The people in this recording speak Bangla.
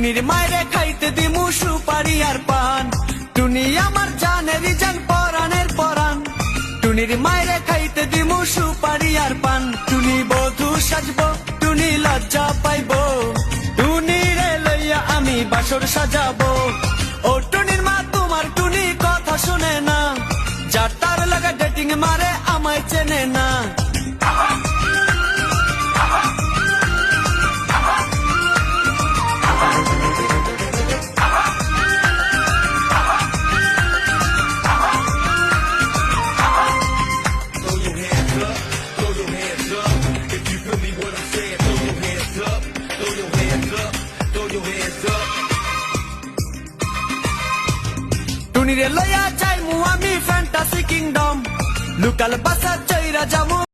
টুনির মায়েরে খাইতে দিমু সুপারি আর পান, টুনি আমার জানেরই জান পরাণের পরাণ। টুনির মায়েরে খাইতে দিমু সুপারি আর পান, টুনি বধূ সাজবো, টুনি লজ্জা পাইবো, টুনিরে লইয়া আমি বাসর সাজাবো। ও টুনির মা তোমার টুনি কথা শুনে না, যার তার লাগা ডেটিং মারে আমায় চেনে না। টুনিরে লইয়া যাইমু আমি ফ্যান্টাসি কিংডম, লুকাল বাসা চইরা যামু।